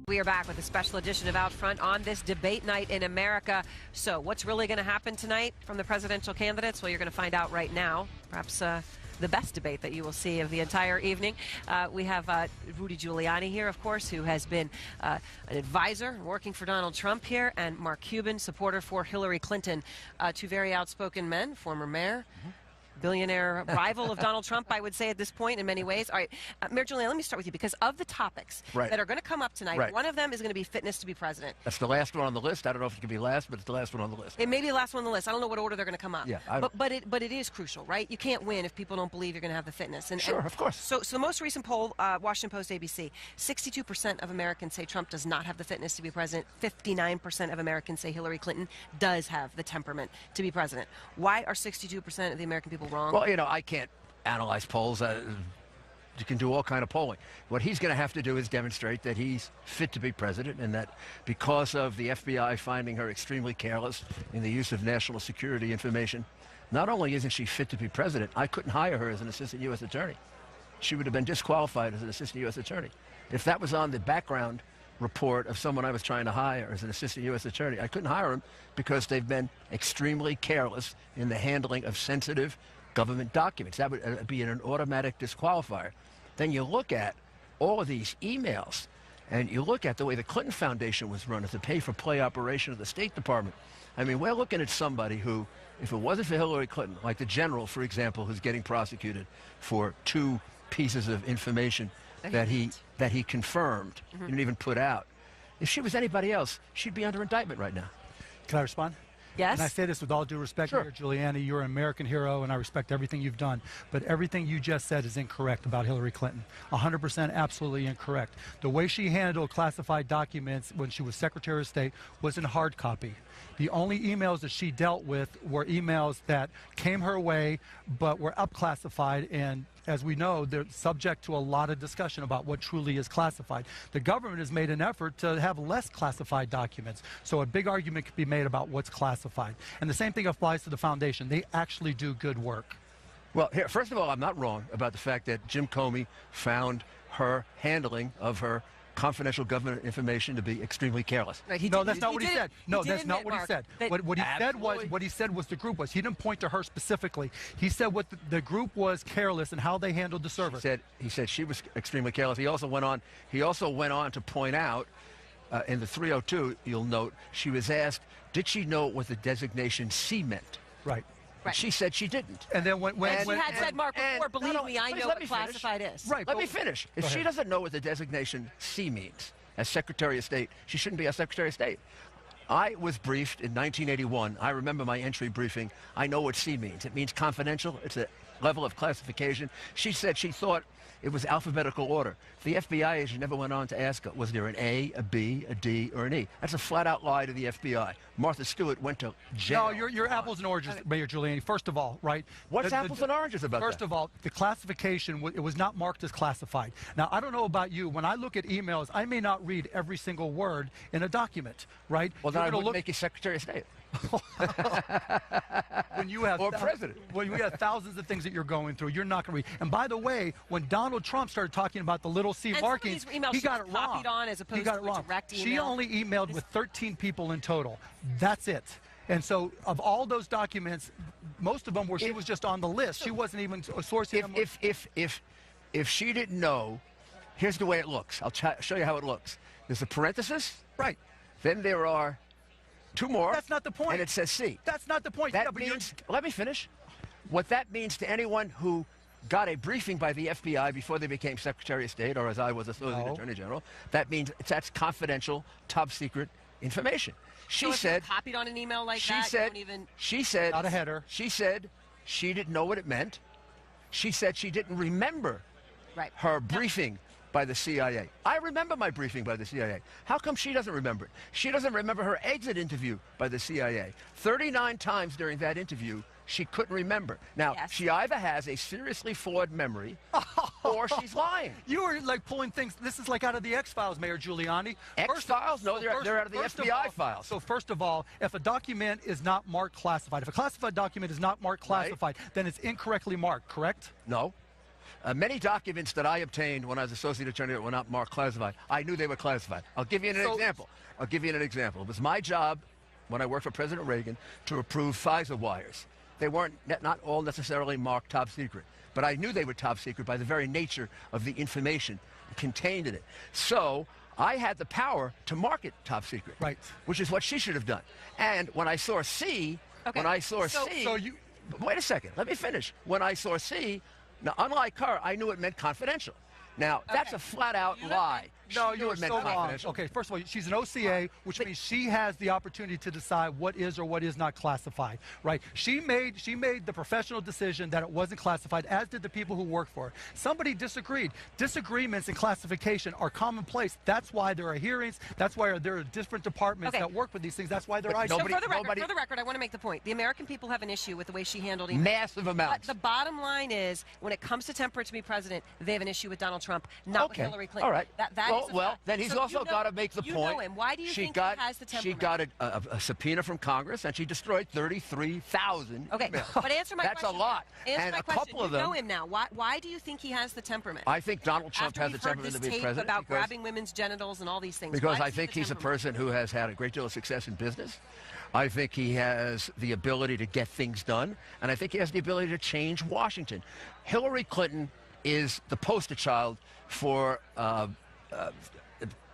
We are back with a special edition of Out Front on this debate night in America. So what's really going to happen tonight from the presidential candidates? Well, you're going to find out right now. Perhaps the best debate that you will see of the entire evening. We have Rudy Giuliani here, of course, who has been an advisor working for Donald Trump here, and Mark Cuban, supporter for Hillary Clinton. Two very outspoken men, former mayor. Billionaire rival of Donald Trump, I would say, at this point in many ways. All right, Mayor Giuliani, let me start with you, because of the topics that are going to come up tonight, one of them is going to be fitness to be president. That's the last one on the list. I don't know if it can be last, but it's the last one on the list. It may be the last one on the list. I don't know what order they're going to come up. Yeah, but it is crucial, right? You can't win if people don't believe you're going to have the fitness. Sure, of course. So the most recent poll, Washington Post, ABC, 62% of Americans say Trump does not have the fitness to be president. 59% of Americans say Hillary Clinton does have the temperament to be president. Why are 62% of the American people wrong? Well, you know, I can't analyze polls. You can do all kind of polling. What he's going to have to do is demonstrate that he's fit to be president, and that because of the FBI finding her extremely careless in the use of national security information, not only isn't she fit to be president, I couldn't hire her as an assistant U.S. attorney. She would have been disqualified as an assistant U.S. attorney. If that was on the background report of someone I was trying to hire as an assistant U.S. attorney, I couldn't hire him because they've been extremely careless in the handling of sensitive government documents. That would be an automatic disqualifier. Then you look at all of these emails, and you look at the way the Clinton Foundation was run as a pay-for-play operation of the State Department. I mean, we're looking at somebody who, if it wasn't for Hillary Clinton, like the general, for example, who's getting prosecuted for 2 pieces of information that he confirmed, he didn't even put out. If she was anybody else, she'd be under indictment right now. Can I respond? Yes. And I say this with all due respect, Sure. Mayor Giuliani, you're an American hero, and I respect everything you've done. But everything you just said is incorrect about Hillary Clinton. 100% absolutely incorrect. The way she handled classified documents when she was Secretary of State was in hard copy. The only emails that she dealt with were emails that came her way but were up-classified, and as we know, they're subject to a lot of discussion about what truly is classified. The government has made an effort to have less classified documents, so a big argument could be made about what's classified. And the same thing applies to the foundation. They actually do good work. Well, here, first of all, I'm not wrong about the fact that Jim Comey found her handling of her confidential government information to be extremely careless. Right, No, that's not what he said. No, that's not what he Mark, said. What he said was the group was. He didn't point to her specifically. He said what the group was careless and how they handled the server. He said she was extremely careless. He also went on to point out in the 302, you'll note, she was asked, did she know what the designation C meant? Right. Right. She said she didn't. And then she had said, Mark, before, believe me, I know what classified is. Right. Let me finish. If she doesn't know what the designation C means as Secretary of State, she shouldn't be a Secretary of State. I was briefed in 1981. I remember my entry briefing. I know what C means. It means confidential. It's a level of classification. She said she thought it was alphabetical order. The FBI agent never went on to ask her, was there an A, a B, a D, or an E? That's a flat-out lie to the FBI. Martha Stewart went to jail. No, you're apples and oranges, Mayor Giuliani. First of all, right? What's apples and oranges about First of all, the classification, it was not marked as classified. Now, I don't know about you. When I look at emails, I may not read every single word in a document, right? Well, then I would make you Secretary of State. When you have or president. When you have thousands of things that you're going through, you're not going to read. And by the way, when Donald Trump started talking about the little C markings, he got it wrong. Copied on as opposed to a direct email. She only emailed with 13 people in total. That's it. And so, of all those documents, most of them were she was just on the list. She wasn't even sourcing them. If she didn't know, here's the way it looks. I'll show you how it looks. There's a parenthesis. Right. Then there are 2 more. That's not the point. And it says C. That's not the point. That means, let me finish. What that means to anyone who got a briefing by the FBI before they became Secretary of State, or as I was Associate Attorney General, that means that's confidential, top secret information. She said, copied on an email like she that. Said, she said, not a header. She said she didn't know what it meant. She said she didn't remember her briefing by the CIA. I remember my briefing by the CIA. How come she doesn't remember it? She doesn't remember her exit interview by the CIA. 39 times during that interview, she couldn't remember. Now, she either has a seriously flawed memory or she's lying. You are like pulling things. This is like out of the X-Files, Mayor Giuliani. X-Files? No, they're out of the FBI files. So first of all, if a document is not marked classified, if a classified document is not marked classified, then it's incorrectly marked, correct? No. Many documents that I obtained when I was associate attorney that were not marked classified, I knew they were classified. I'll give you an example. It was my job when I worked for President Reagan to approve FISA wires. They weren't not all necessarily marked top secret, but I knew they were top secret by the very nature of the information contained in it. So I had the power to mark it top secret, right? Which is what she should have done. And when I saw C, wait a second, let me finish. When I saw C, now unlike her, I knew it meant confidential. Now, that's a flat-out lie. No, you're so wrong. Okay, first of all, she's an OCA, which means she has the opportunity to decide what is or what is not classified, right? She made the professional decision that it wasn't classified, as did the people who work for her. Somebody disagreed. Disagreements in classification are commonplace. That's why there are hearings. That's why there are different departments that work with these things. That's why they're So for the record, I want to make the point. The American people have an issue with the way she handled it. Massive amounts. The bottom line is, when it comes to temperate to be president, they have an issue with Donald Trump, not with Hillary Clinton. All right. Well, then he's also got to make the point. You know him. Why do you think he has the temperament? She got a subpoena from Congress, and she destroyed 33,000 Okay, emails. but answer my question. That's a lot. And a couple of them. You know him now. Why do you think he has the temperament? I think Donald Trump has the temperament to be president. After about grabbing women's genitals and all these things. Because I think he's a person who has had a great deal of success in business. I think he has the ability to get things done, and I think he has the ability to change Washington. Hillary Clinton is the poster child for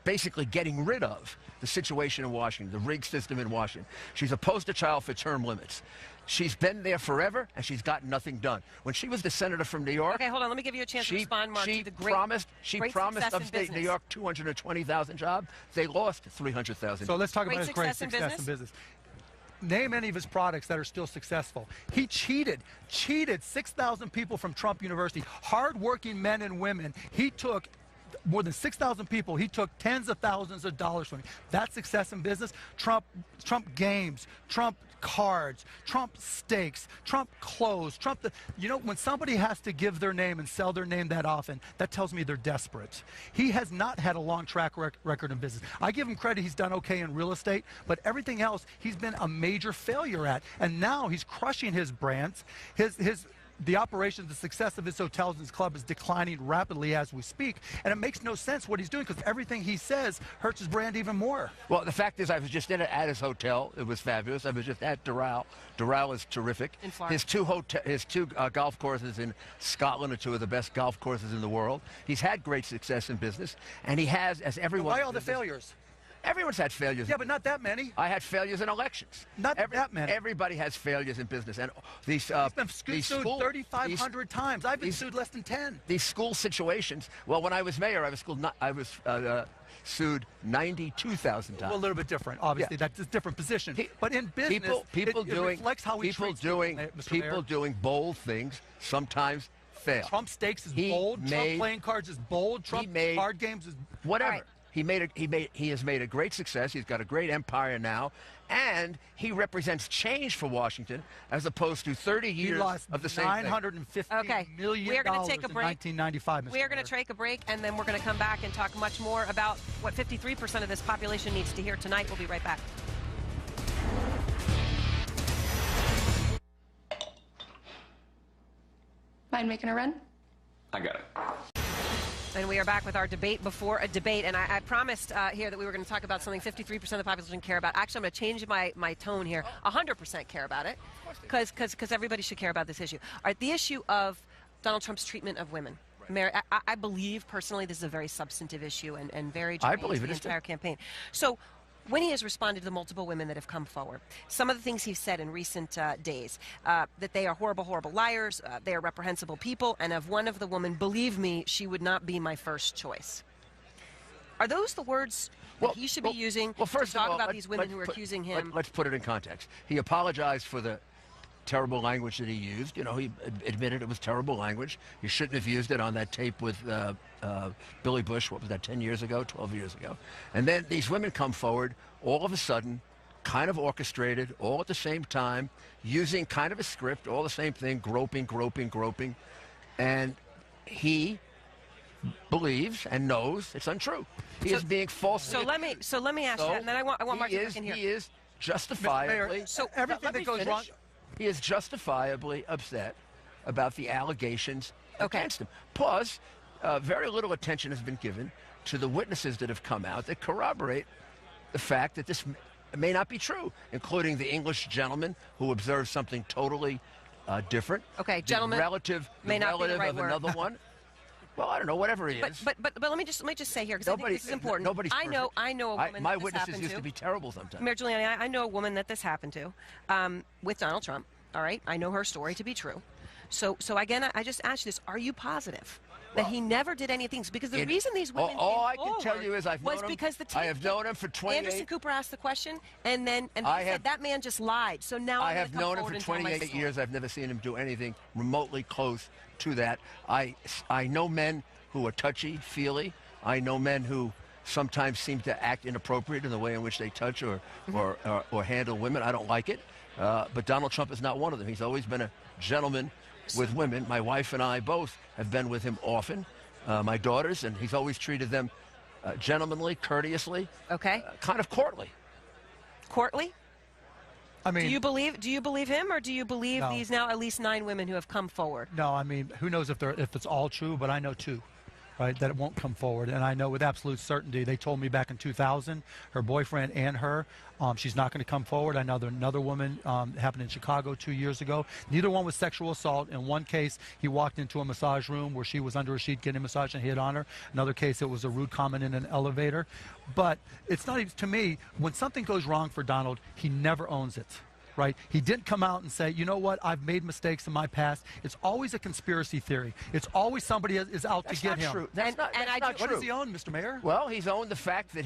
basically getting rid of the situation in Washington, the rigged system in Washington. She's a poster child for term limits. She's been there forever, and she's gotten nothing done. When she was the senator from New York... Okay, hold on. Let me give you a chance to respond, Mark. She promised upstate New York 220,000 jobs. They lost 300,000. So let's talk about his great success in business. Name any of his products that are still successful. He cheated 6,000 people from Trump University, hardworking men and women. He took more than 6,000 people. He took tens of thousands of dollars from me. That's success in business. Trump games, Trump cards, Trump steaks, Trump clothes, when somebody has to give their name and sell their name that often, that tells me they're desperate. He has not had a long track record in business. I give him credit, he's done okay in real estate, but everything else he's been a major failure at. And now he's crushing his brands. The operations, the success of his hotels and his club is declining rapidly as we speak, and it makes no sense what he's doing, because everything he says hurts his brand even more. Well, the fact is, I was just at his hotel. It was fabulous. I was just at Doral. Doral is terrific. In Florida. His two golf courses in Scotland are two of the best golf courses in the world. He's had great success in business, and he has, as everyone... Why all the failures? Everyone's had failures. Yeah, but not that many. I had failures in elections. Not that many. Everybody has failures in business, and these. He's been sued 3,500 times. I've been sued less than 10. These school situations. Well, when I was mayor, I was sued 92,000 times. Well, a little bit different. Obviously, that's a different position. But in business, it reflects how we treat people doing bold things sometimes fail. Trump stakes is bold. Trump playing cards is bold. Trump card games is whatever. Right. He has made a great success. He's got a great empire now, and he represents change for Washington as opposed to 30 years of the same thing. $950 million in 1995. We are going to take a break, and then we're going to come back and talk much more about what 53% of this population needs to hear tonight. We'll be right back. Mind making a run? I got it. And we are back with our debate before a debate. And I promised here that we were going to talk about something 53% of the population care about. Actually, I'm going to change my tone here. 100% care about it, because everybody should care about this issue. All right, the issue of Donald Trump's treatment of women. Mary, I believe personally this is a very substantive issue and very germane to the entire campaign. So when he has responded to the multiple women that have come forward, some of the things he's said in recent days, that they are horrible, horrible liars, they are reprehensible people, and of one of the women, believe me, she would not be my first choice. Are those the words that he should be using to talk about these women who are accusing him? Let's put it in context. He apologized for the terrible language that he used. You know, he admitted it was terrible language. He shouldn't have used it on that tape with Billy Bush, what was that, 10 years ago, 12 years ago. And then these women come forward all of a sudden, kind of orchestrated, all at the same time, using kind of a script, all the same thing, groping. And he believes and knows it's untrue. He is being false. So let me ask you that, and then I want Mark to back in here. He is justifiably... everything that goes wrong... He is justifiably upset about the allegations against him. Plus, very little attention has been given to the witnesses that have come out that corroborate the fact that this may not be true, including the English gentleman who observed something totally different. Okay, gentleman may not be the right word. Another one. Well, I don't know, whatever he is. But let me just say here, because I think this is important. Nobody's perfect. I know a woman. My witnesses used to be terrible sometimes. Mayor Giuliani, I know a woman that this happened to, with Donald Trump. All right, I know her story to be true. So again, I just ask you this: are you positive that he never did anything? Because the reason these women all I can tell you is I have known him for 28. Anderson Cooper asked the question, and he said that man just lied. So now I have known him for 28 years. I've never seen him do anything remotely close to that. I know men who are touchy, feely. I know men who sometimes seem to act inappropriate in the way in which they touch or handle women. I don't like it. But Donald Trump is not one of them. He's always been a gentleman with women. My wife and I both have been with him often, my daughters, and he's always treated them gentlemanly, courteously, kind of courtly. Courtly? I mean, do you believe him, or do you believe these now at least 9 women who have come forward? No, I mean, who knows if it's all true, but I know 2. Right, that it won't come forward. And I know with absolute certainty, they told me back in 2000, her boyfriend and her, she's not going to come forward. I know there's another woman happened in Chicago 2 years ago. Neither one was sexual assault. In one case, he walked into a massage room where she was under a sheet getting a massage and hit on her. Another case, it was a rude comment in an elevator. But it's not even, to me, when something goes wrong for Donald, he never owns it. Right? He didn't come out and say, you know what, I've made mistakes in my past. It's always a conspiracy theory. It's always somebody is out to get him. True. That's not true. What does he own, Mr. Mayor? Well, he's owned the fact that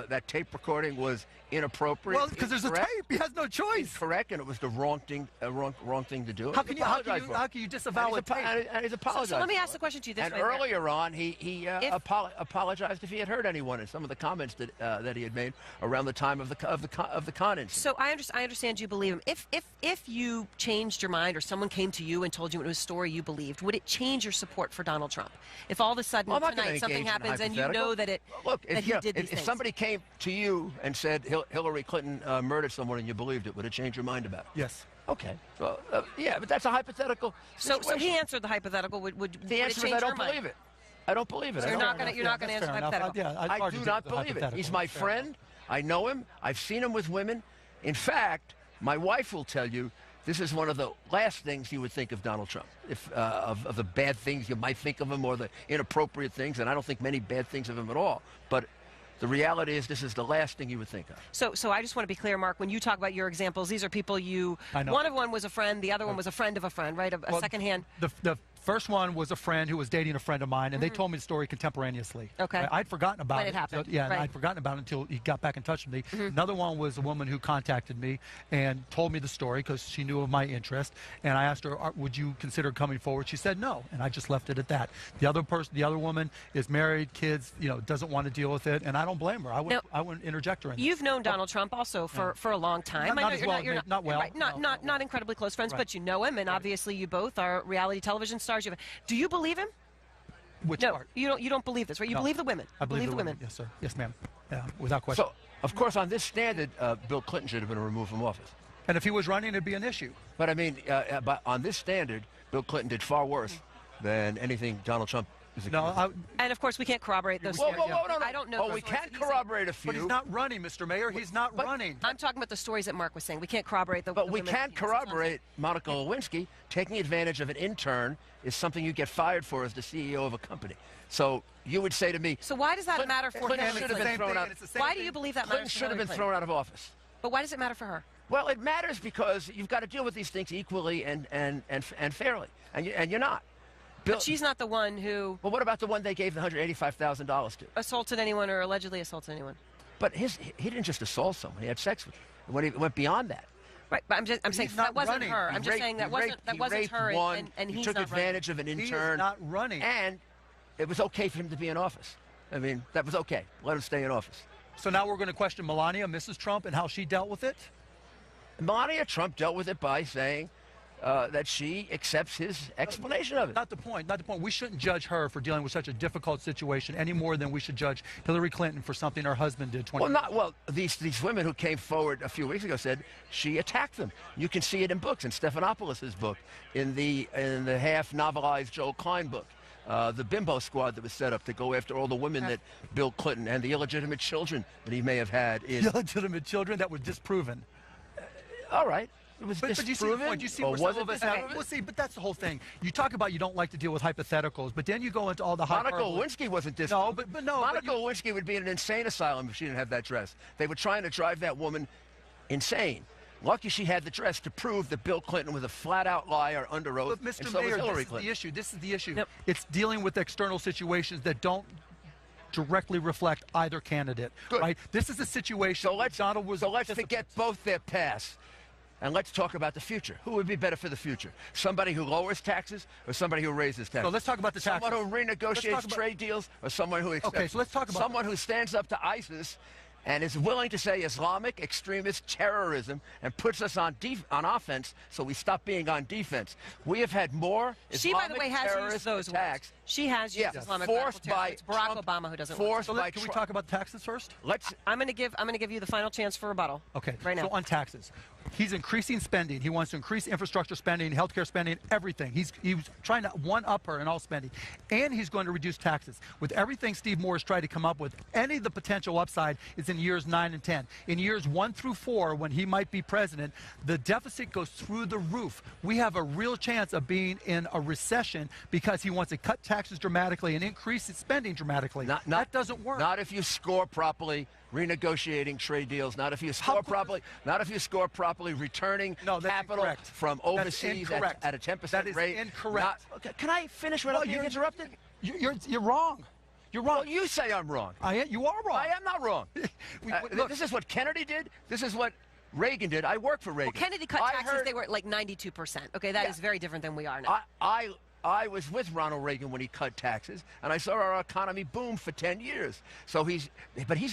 that tape recording was inappropriate. Well, because there's a tape. He has no choice. Correct, and it was the wrong thing to do. How can you disavow a tape? And he's apologized. So let me ask the question to you this way. And earlier on, he apologized if he had heard anyone in some of the comments that he had made around the time of the con incident. So I understand you believe him. If you changed your mind, or someone came to you and told you it was a story you believed, would it change your support for Donald Trump? If all of a sudden tonight something happens and you know that he did these things. If somebody came to you and said Hillary Clinton murdered someone and you believed it, would it change your mind about it? Yes. Okay. So yeah, but that's a hypothetical situation. So he answered the hypothetical. Would the answer is I don't believe it. I don't believe it. So you're not going to answer the hypothetical. I do not believe it. He's my friend. I know him. I've seen him with women. In fact, my wife will tell you this is one of the last things you would think of Donald Trump, of the bad things you might think of him or the inappropriate things, and I don't think many bad things of him at all. But the reality is this is the last thing you would think of. So I just want to be clear, Mark, when you talk about your examples, these are people one was a friend, the other one was a friend of a friend, right? A secondhand. The first one was a friend who was dating a friend of mine, and they told me the story contemporaneously. Okay. I'd forgotten about when it happened. So, and I'd forgotten about it until he got back in touch with me. Another one was a woman who contacted me and told me the story because she knew of my interest. And I asked her, would you consider coming forward? She said no, and I just left it at that. The other woman is married, kids, doesn't want to deal with it, and I don't blame her. I wouldn't interject her in You've known Donald Trump also for a long time. Not incredibly close friends, but you know him, and obviously you both are reality television stars. Do you believe him? Which part? You don't believe this, right? You believe the women. I believe the women. Yes, sir. Yes, ma'am. Yeah, without question. So, of course, on this standard, Bill Clinton should have been removed from office. And if he was running, it'd be an issue. But I mean, but on this standard, Bill Clinton did far worse than anything Donald Trump is accused of. And of course, we can't corroborate those. No. I don't know. We can corroborate a few. But he's not running, Mr. Mayor. He's not running. I'm talking about the stories that Mark was saying. We can't corroborate the. But we can corroborate Monica Lewinsky taking advantage of an intern is something you get fired for as the CEO of a company. So you would say to me. So why does that matter for Clinton should have been thrown out. Why do you believe that Clinton matters? Should have been thrown out of office. But why does it matter for her? Well, it matters because you've got to deal with these things equally and fairly, and you're not. But she's not the one who. Well, what about the one they gave the $185,000 to? Assaulted anyone or allegedly assaulted anyone? But he didn't just assault someone; he had sex with her. He went beyond that. Right, but I'm saying that wasn't her. I'm just saying that wasn't her, and he he's took not advantage of an intern. He is not running, and it was okay for him to be in office. I mean, that was okay. Let him stay in office. So now we're going to question Melania, Mrs. Trump, and how she dealt with it. Melania Trump dealt with it by saying that she accepts his explanation of it. Not the point. Not the point. We shouldn't judge her for dealing with such a difficult situation any more than we should judge Hillary Clinton for something her husband did 20 years ago. Well, these women who came forward a few weeks ago said she attacked them. You can see it in books, in Stephanopoulos' book, in the half-novelized Joel Klein book. The bimbo squad that was set up to go after all the women that Bill Clinton and the illegitimate children that he may have had. Illegitimate children that were disproven. All right. It was But do you see the point? Do you see where some of us have? Well, see, but that's the whole thing. You talk about you don't like to deal with hypotheticals, but then you go into all the Monica Lewinsky wasn't disproven. No, Monica Lewinsky would be in an insane asylum if she didn't have that dress. They were trying to drive that woman insane. Lucky she had the dress to prove that Bill Clinton was a flat-out liar under oath. But Mr. And so Mayor, was Hillary this Clinton. is the issue. This is the issue. Yep. It's dealing with external situations that don't directly reflect either candidate. Good. Right? This is a situation. So let's just forget both their past. And let's talk about the future. Who would be better for the future? Somebody who lowers taxes or somebody who raises taxes? So let's talk about the taxes. Someone who renegotiates trade deals or someone who accepts. Okay, so let's talk about someone who stands up to ISIS and is willing to say Islamic extremist terrorism and puts us on offense so we stop being on defense. We have had more Islamic by the way, has used those attacks. words. She has used Islamic forced by It's Barack Obama who doesn't. So can we talk about taxes first? I'm going to give you the final chance for rebuttal. Okay. Right now. So on taxes, he's increasing spending. He wants to increase infrastructure spending, healthcare spending, everything. He's trying to one-up her in all spending, and he's going to reduce taxes. With everything Steve Moore has tried to come up with, any of the potential upside is in years 9 and 10. In years 1 through 4, when he might be president, the deficit goes through the roof. We have a real chance of being in a recession because he wants to cut taxes dramatically and increase his spending dramatically. That doesn't work. Not if you score properly renegotiating trade deals. Not if you score properly. Not if you score properly returning capital from overseas at a 10% rate. That is incorrect. Can I finish without being interrupted? You're wrong. You're wrong. Well, you say I'm wrong. You are wrong. I am not wrong. Look, this is what Kennedy did. This is what Reagan did. I worked for Reagan. Well, Kennedy cut taxes. They were at like 92%. Okay, that is very different than we are now. I was with Ronald Reagan when he cut taxes, and I saw our economy boom for 10 years. So he's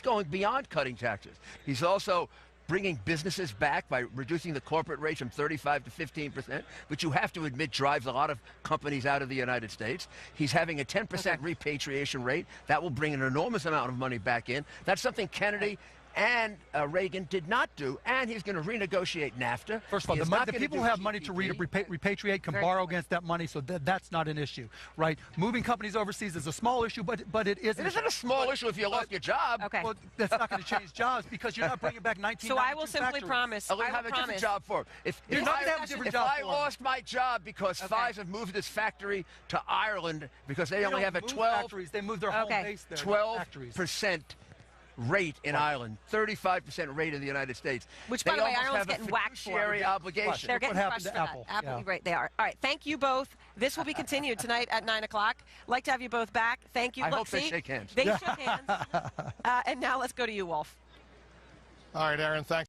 going beyond cutting taxes. He's also bringing businesses back by reducing the corporate rate from 35 to 15%, which you have to admit drives a lot of companies out of the United States. He's having a 10% repatriation rate. That will bring an enormous amount of money back in. That's something Kennedy and Reagan did not do, and he's going to renegotiate NAFTA. First of all, the people who have money to repatriate can borrow against that money, so that's not an issue, right? Moving companies overseas is a small issue, but it isn't. It isn't a small issue if you lost your job. Okay. Well, that's not going to change jobs because you're not bringing back 1992 So I will simply factories. promise. I will have a different job for him. If I lost my job because Pfizer moved this factory to Ireland because they only have a 12%. They move their home base there. 12% rate in Ireland, 35% rate in the United States. Which, by the way, Ireland's getting whacked for. Obligation. They're getting happened crushed to for Apple. that. Absolutely right, they are. All right, thank you both. This will be continued tonight at 9 o'clock. Like to have you both back. Thank you. I hope they shake hands. They shook hands. And now let's go to you, Wolf. All right, Aaron, thanks.